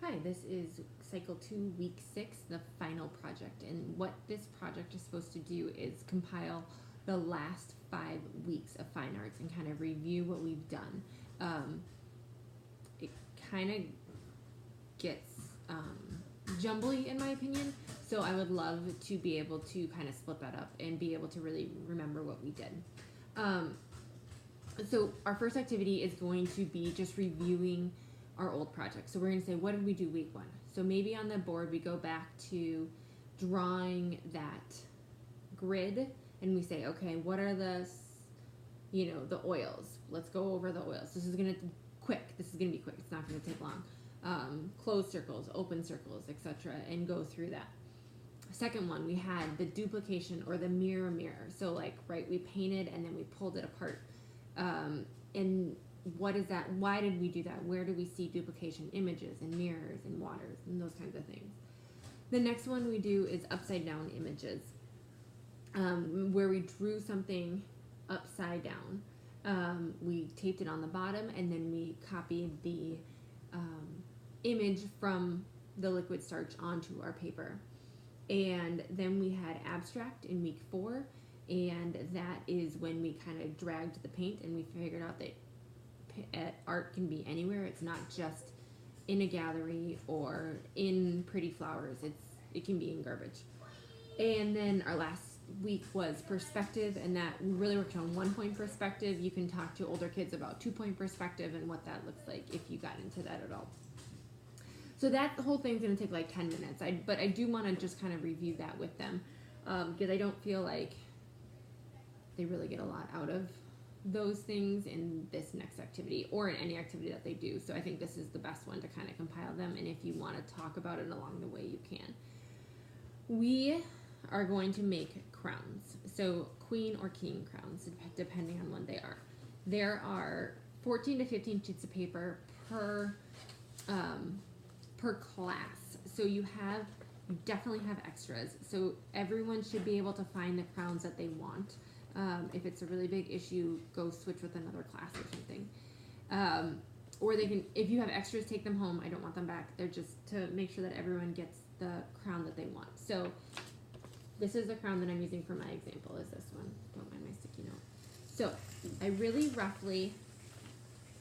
Hi, this is Cycle 2, Week 6, the final project. And what this project is supposed to do is compile the last 5 weeks of fine arts and kind of review what we've done. It kind of gets jumbly, in my opinion, so I would love to be able to kind of split that up and be able to really remember what we did. So our first activity is going to be just reviewing our old project. So we're going to say, what did we do week 1? So maybe on the board we go back to drawing that grid and we say, okay, what are the oils? Let's go over the oils. This is going to be quick. It's not going to take long. Closed circles, open circles, etc., and go through that. Second one, we had the duplication or the mirror. So we painted and then we pulled it apart. And what is that? Why did we do that? Where do we see duplication? Images and mirrors and waters and those kinds of things. The next one we do is upside down images, where we drew something upside down. We taped it on the bottom and then we copied the image from the liquid starch onto our paper. And then we had abstract in week 4, and that is when we kind of dragged the paint and we figured out that art can be anywhere. It's not just in a gallery or in pretty flowers. It can be in garbage. And then our last week was perspective, and that we really worked on 1-point perspective. You can talk to older kids about 2-point perspective and what that looks like if you got into that at all. So that whole thing's going to take like 10 minutes. But I do want to just kind of review that with them, because I don't feel like they really get a lot out of those things in this next activity or in any activity that they do. So I think this is the best one to kind of compile them, and if you want to talk about it along the way, you can. We are going to make crowns, so queen or king crowns, depending on when they are. There are 14 to 15 sheets of paper per class, so you definitely have extras, so everyone should be able to find the crowns that they want. If it's a really big issue, go switch with another class or something. Or they can, if you have extras, take them home. I don't want them back. They're just to make sure that everyone gets the crown that they want. So this is the crown that I'm using for my example, is this one. Don't mind my sticky note. So I really roughly,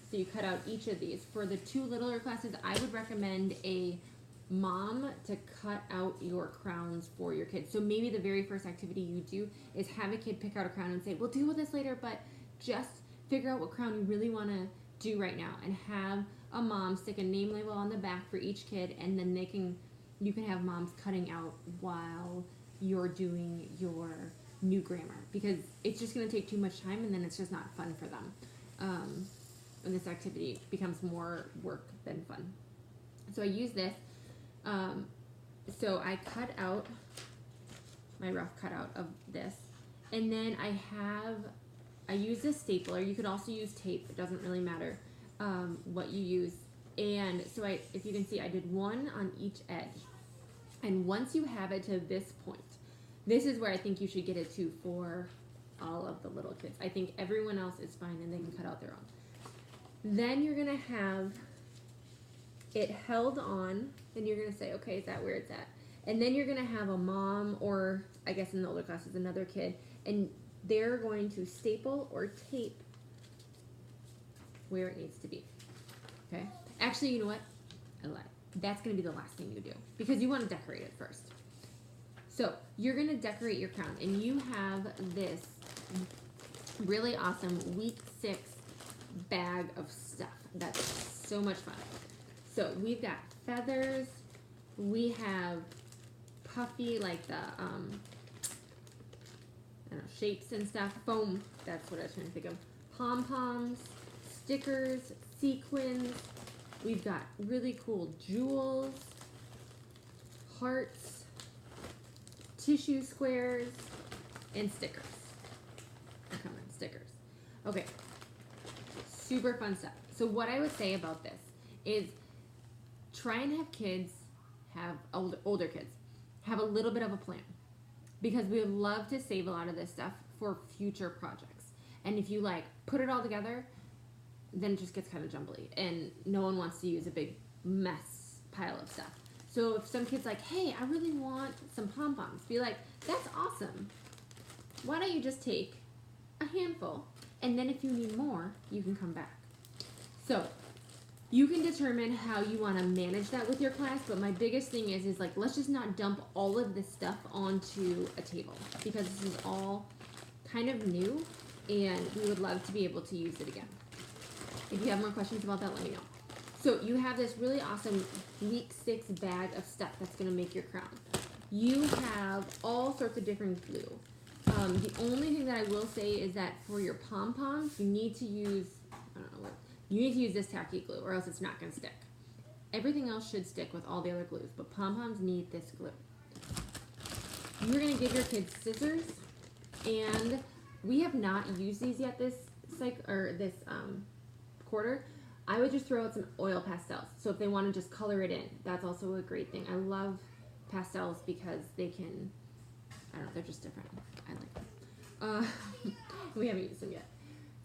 so you cut out each of these. For the 2 littler classes, I would recommend a mom to cut out your crowns for your kids. So maybe the very first activity you do is have a kid pick out a crown and say, we'll deal with this later, but just figure out what crown you really want to do right now, and have a mom stick a name label on the back for each kid, and then you can have moms cutting out while you're doing your new grammar, because it's just going to take too much time and then it's just not fun for them. And this activity becomes more work than fun. So I use this. So I cut out my rough cutout of this, and then I use this stapler. You could also use tape. It doesn't really matter what you use. And so if you can see, I did 1 on each edge. And once you have it to this point, this is where I think you should get it to for all of the little kids. I think everyone else is fine and they can cut out their own. Then you're going to have it held on, and you're going to say, okay, is that where it's at? And then you're going to have a mom, or I guess in the older classes, another kid, and they're going to staple or tape where it needs to be. Okay? Actually, you know what? I lied. That's going to be the last thing you do, because you want to decorate it first. So you're going to decorate your crown, and you have this really awesome week 6 bag of stuff. That's so much fun. So we've got feathers, we have puffy, like the, shapes and stuff, foam, that's what I was trying to think of, pom-poms, stickers, sequins, we've got really cool jewels, hearts, tissue squares, and stickers. Come on, stickers. Okay, super fun stuff. So what I would say about this is, try and have kids, older kids, have a little bit of a plan, because we would love to save a lot of this stuff for future projects. And if you put it all together, then it just gets kind of jumbly, and no one wants to use a big mess pile of stuff. So if some kid's like, hey, I really want some pom-poms, be like, that's awesome. Why don't you just take a handful, and then if you need more, you can come back. So you can determine how you want to manage that with your class, but my biggest thing is like, let's just not dump all of this stuff onto a table, because this is all kind of new, and we would love to be able to use it again. If you have more questions about that, let me know. So you have this really awesome week 6 bag of stuff that's going to make your crown. You have all sorts of different glue. The only thing that I will say is that for your pom-poms, you need to use, I don't know what, you need to use this tacky glue, or else it's not going to stick. Everything else should stick with all the other glues, but pom-poms need this glue. You're going to give your kids scissors, and we have not used these yet this quarter. I would just throw out some oil pastels. So if they want to just color it in, that's also a great thing. I love pastels because they can, I don't know, they're just different. I like them. We haven't used them yet.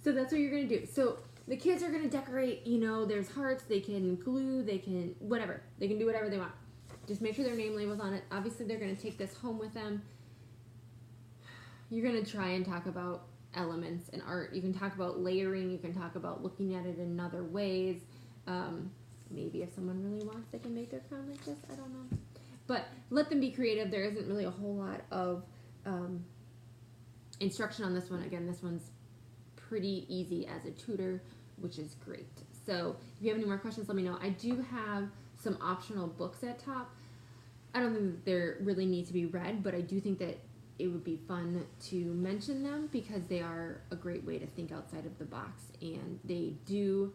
So that's what you're going to do. So the kids are going to decorate, you know, there's hearts, they can glue, they can, whatever. They can do whatever they want. Just make sure their name label's on it. Obviously, they're going to take this home with them. You're going to try and talk about elements in art. You can talk about layering. You can talk about looking at it in other ways. Maybe if someone really wants, they can make their crown like this. I don't know. But let them be creative. There isn't really a whole lot of instruction on this one. Again, this one's pretty easy as a tutor, which is great. So if you have any more questions, let me know. I do have some optional books at top. I don't think that they really need to be read, but I do think that it would be fun to mention them because they are a great way to think outside of the box, and they do,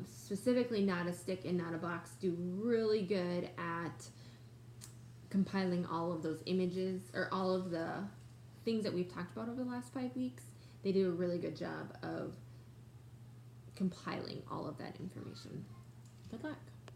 specifically Not a Stick and Not a Box, do really good at compiling all of those images or all of the things that we've talked about over the last 5 weeks. They do a really good job of compiling all of that information. Good luck.